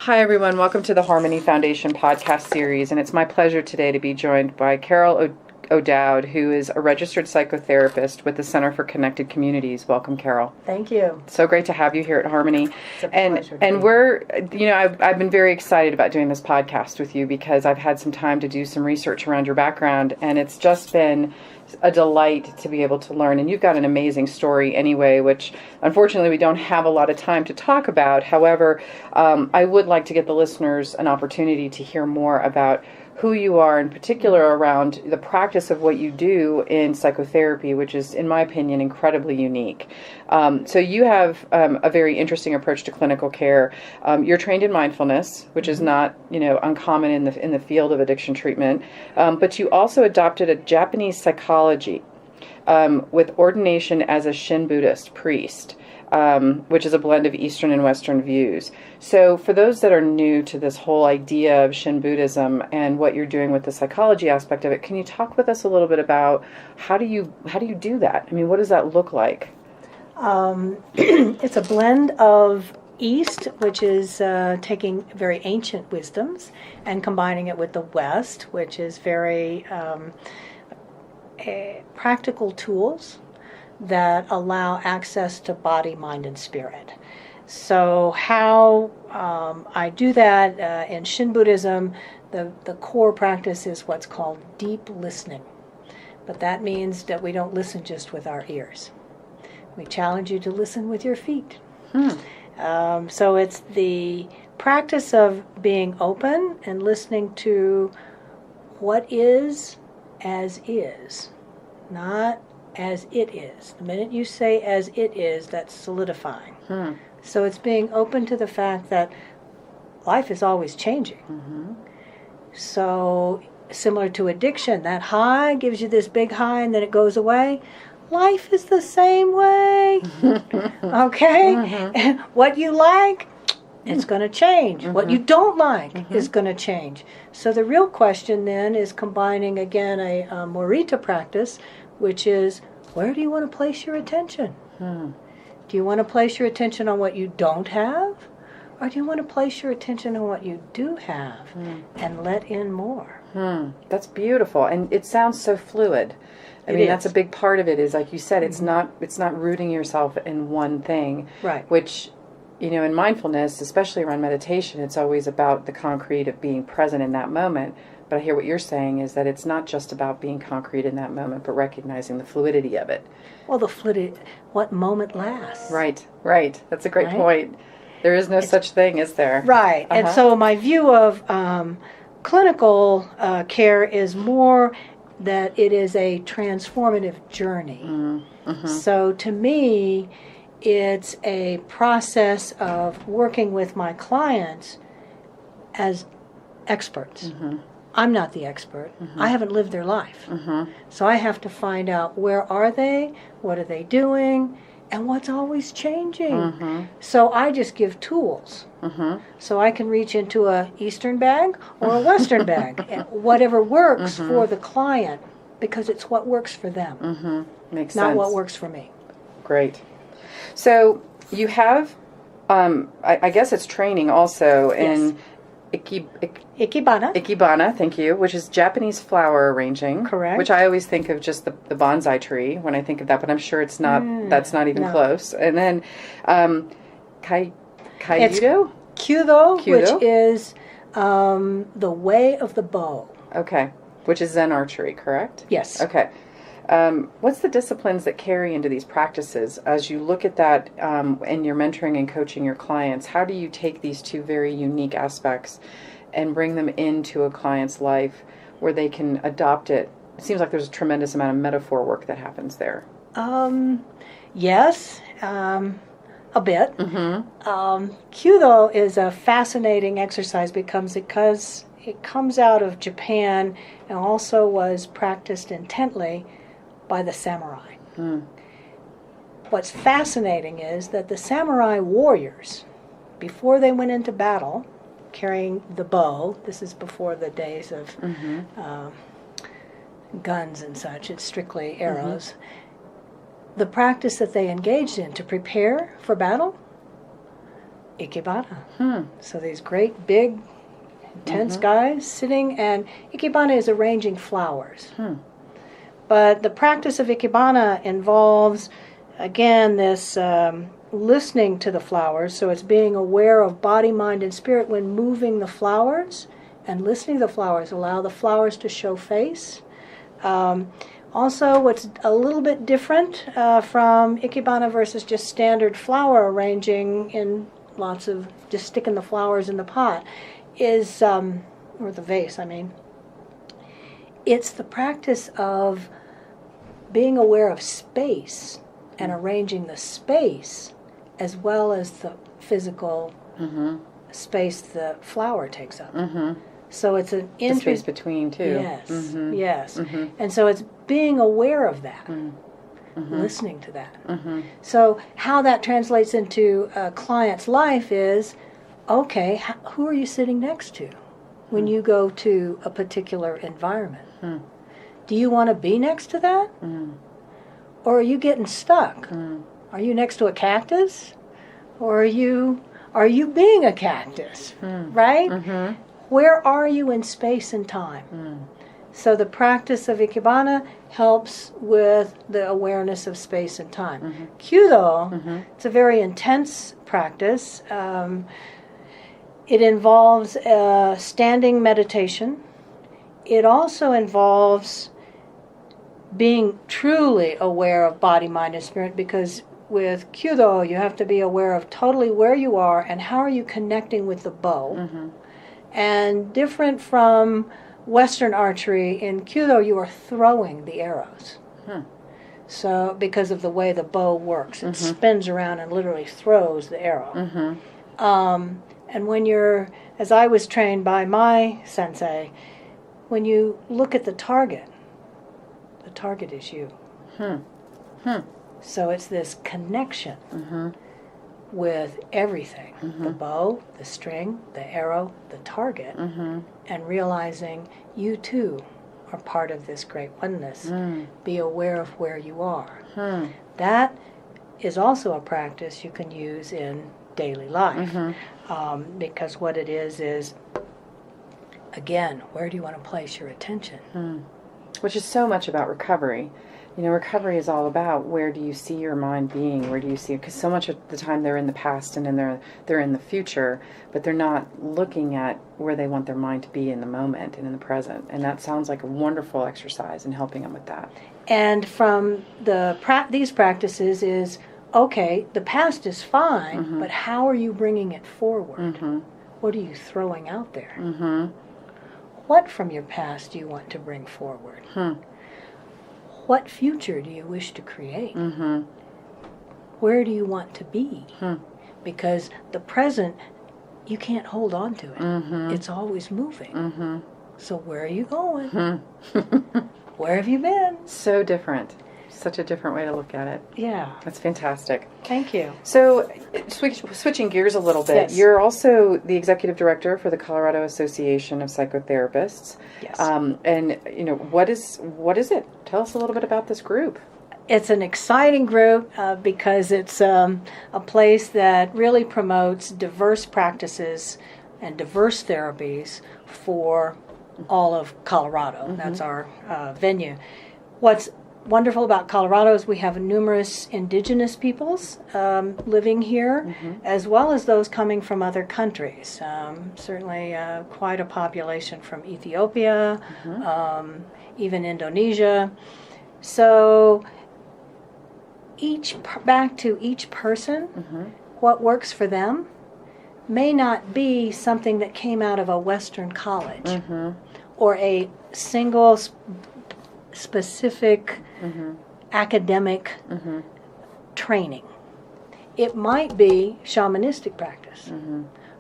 Hi, everyone. Welcome to the Harmony Foundation podcast series. And it's my pleasure today to be joined by Carol O Dowd, who is a registered psychotherapist with the Center for Connected Communities. Welcome, Carol. Thank you. So great to have you here at Harmony. It's a pleasure. And we're, I've been very excited about doing this podcast with you because I've had some time to do some research around your background, and it's just been a delight to be able to learn. And you've got an amazing story anyway, which unfortunately we don't have a lot of time to talk about. However, I would like to get the listeners an opportunity to hear more about who you are, in particular around the practice of what you do in psychotherapy, which is, in my opinion, incredibly unique. So you have a very interesting approach to clinical care. You're trained in mindfulness, which is not, uncommon in the field of addiction treatment. But you also adopted a Japanese psychology with ordination as a Shin Buddhist priest. Which is a blend of Eastern and Western views. So for those that are new to this whole idea of Shin Buddhism and what you're doing with the psychology aspect of it, can you talk with us a little bit about how do you do that? I mean, what does that look like? It's a blend of East, which is taking very ancient wisdoms and combining it with the West, which is very practical tools that allow access to body, mind, and spirit. So how I do that in Shin Buddhism, the core practice is what's called deep listening. But that means that we don't listen just with our ears. We challenge you to listen with your feet. So it's the practice of being open and listening to what is as is, not as it is. The minute you say as it is, that's solidifying. So it's being open to the fact that life is always changing. So similar to addiction, that high gives you this big high and then it goes away. Life is the same way. Okay? And what you like, it's going to change. What you don't like is going to change. So the real question then is combining again a Morita practice, which is, where do you want to place your attention? Do you want to place your attention on what you don't have? Or do you want to place your attention on what you do have and let in more? That's beautiful. And it sounds so fluid. I mean, that's a big part of it is, like you said, it's not rooting yourself in one thing. Right. Which, in mindfulness, especially around meditation, it's always about the concrete of being present in that moment. But I hear what you're saying is that it's not just about being concrete in that moment, but recognizing the fluidity of it. Well, the fluidity, what moment lasts. Right. That's a great point. There is no such thing, is there? Right. And so my view of clinical care is more that it is a transformative journey. So to me, it's a process of working with my clients as experts. I'm not the expert. I haven't lived their life. So I have to find out, where are they, what are they doing, and what's always changing. So I just give tools. So I can reach into a Eastern bag or a Western bag, and whatever works for the client, because it's what works for them. Makes sense. Not what works for me. Great. So you have, I guess it's training also in Ikebana, thank you, which is Japanese flower arranging. Correct. Which I always think of just the bonsai tree when I think of that, but I'm sure it's not. That's not even close. And then Kyudo? Kyudo, which is the way of the bow. Okay. Which is Zen Archery, correct? Yes. Okay. What's the disciplines that carry into these practices? As you look at that and you're mentoring and coaching your clients, how do you take these two very unique aspects and bring them into a client's life where they can adopt it? It seems like there's a tremendous amount of metaphor work that happens there. Yes, a bit. Kyudo is a fascinating exercise because it comes out of Japan and also was practiced intently by the samurai. What's fascinating is that the samurai warriors, before they went into battle, carrying the bow, this is before the days of guns and such, it's strictly arrows, the practice that they engaged in to prepare for battle Ikebana. So these great, big, intense guys sitting, and Ikebana is arranging flowers. But the practice of Ikebana involves, again, this listening to the flowers. So it's being aware of body, mind, and spirit when moving the flowers, and listening to the flowers. Allow the flowers to show face. Also, what's a little bit different from Ikebana versus just standard flower arranging in lots of, just sticking the flowers in the pot, is, or the vase, I mean, it's the practice of being aware of space and arranging the space as well as the physical space the flower takes up. So it's an the space between, too. Yes, yes. And so it's being aware of that, listening to that. So how that translates into a client's life is, okay, who are you sitting next to when you go to a particular environment? Do you want to be next to that? Or are you getting stuck? Are you next to a cactus? Or are you being a cactus? Right? Where are you in space and time? So the practice of Ikebana helps with the awareness of space and time. Kyudo, it's a very intense practice. It involves standing meditation. It also involves being truly aware of body, mind, and spirit, because with Kyudo, you have to be aware of totally where you are and how are you connecting with the bow. And different from Western archery, in Kyudo you are throwing the arrows. So because of the way the bow works, it spins around and literally throws the arrow. And when you're, as I was trained by my sensei, when you look at the target is you. So it's this connection with everything, the bow, the string, the arrow, the target, and realizing you too are part of this great oneness. Be aware of where you are. That is also a practice you can use in daily life, because what it is, again, where do you want to place your attention? Which is so much about recovery. You know, recovery is all about where do you see your mind being, where do you see it? Because so much of the time they're in the past and then they're in the future, but they're not looking at where they want their mind to be in the moment and in the present. And that sounds like a wonderful exercise in helping them with that. And from these practices is, okay, the past is fine, but how are you bringing it forward? What are you throwing out there? What from your past do you want to bring forward? What future do you wish to create? Where do you want to be? Because the present, you can't hold on to it. It's always moving. So where are you going? Where have you been? So different. Such a different way to look at it. Yeah. That's fantastic. Thank you. So, switching gears a little bit, Yes. You're also the executive director for the Colorado Association of Psychotherapists. Yes. And, you know, what is it? Tell us a little bit about this group. It's an exciting group because it's a place that really promotes diverse practices and diverse therapies for all of Colorado. That's our venue. What's wonderful about Colorado is we have numerous indigenous peoples living here, as well as those coming from other countries. Certainly quite a population from Ethiopia, even Indonesia. So back to each person, what works for them may not be something that came out of a Western college or a single specific academic training. It might be shamanistic practice.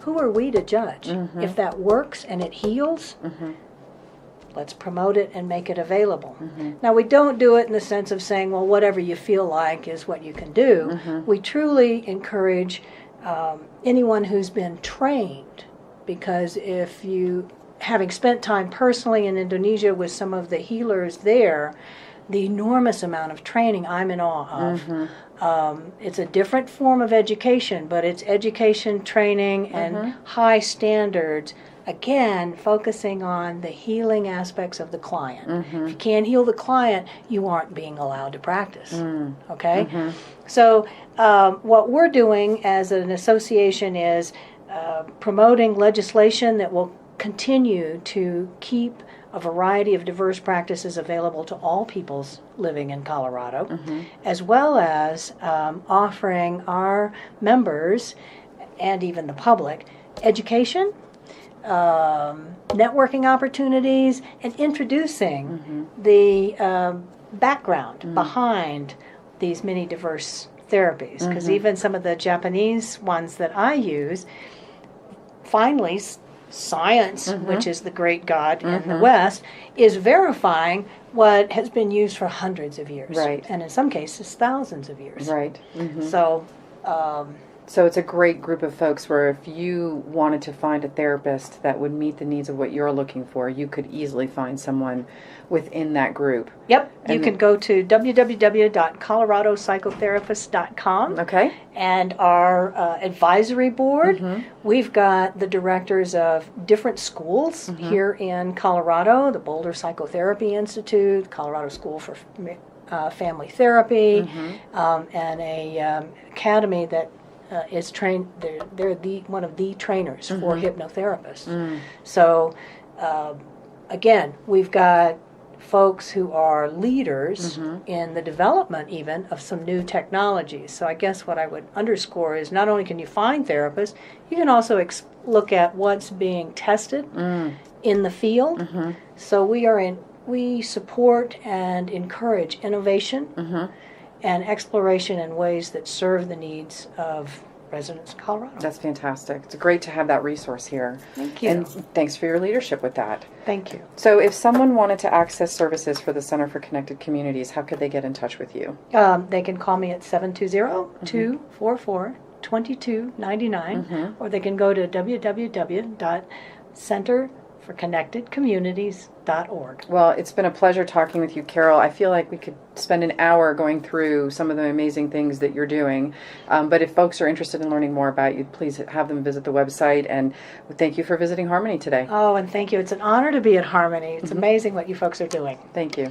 Who are we to judge? If that works and it heals, let's promote it and make it available. Now, we don't do it in the sense of saying, well, whatever you feel like is what you can do. We truly encourage anyone who's been trained, because if you, having spent time personally in Indonesia with some of the healers there, the enormous amount of training I'm in awe of. It's a different form of education, but it's education, training, and high standards. Again, focusing on the healing aspects of the client. If you can't heal the client, you aren't being allowed to practice. Okay? So what we're doing as an association is promoting legislation that will continue to keep a variety of diverse practices available to all peoples living in Colorado, as well as offering our members and even the public education, networking opportunities, and introducing the background behind these many diverse therapies. Because even some of the Japanese ones that I use, finally, science, which is the great God in the West, is verifying what has been used for hundreds of years. Right. And in some cases, thousands of years. Right. So, So it's a great group of folks where if you wanted to find a therapist that would meet the needs of what you're looking for, you could easily find someone within that group. Yep. You can go to www.coloradopsychotherapist.com. Okay. And our advisory board, we've got the directors of different schools here in Colorado, the Boulder Psychotherapy Institute, Colorado School for Family Therapy, and a academy that is trained. They're one of the trainers for hypnotherapists. So again, we've got folks who are leaders in the development even of some new technologies. So I guess what I would underscore is not only can you find therapists, you can also look at what's being tested in the field. So we support and encourage innovation and exploration in ways that serve the needs of residents of Colorado. That's fantastic. It's great to have that resource here. Thank you. And thanks for your leadership with that. Thank you. So if someone wanted to access services for the Center for Connected Communities, how could they get in touch with you? They can call me at 720-244-2299, or they can go to www.centerforconnectedcommunities.org. Well, it's been a pleasure talking with you, Carol. I feel like we could spend an hour going through some of the amazing things that you're doing. But if folks are interested in learning more about you, please have them visit the website. And thank you for visiting Harmony today. Oh, and thank you. It's an honor to be at Harmony. It's amazing what you folks are doing. Thank you.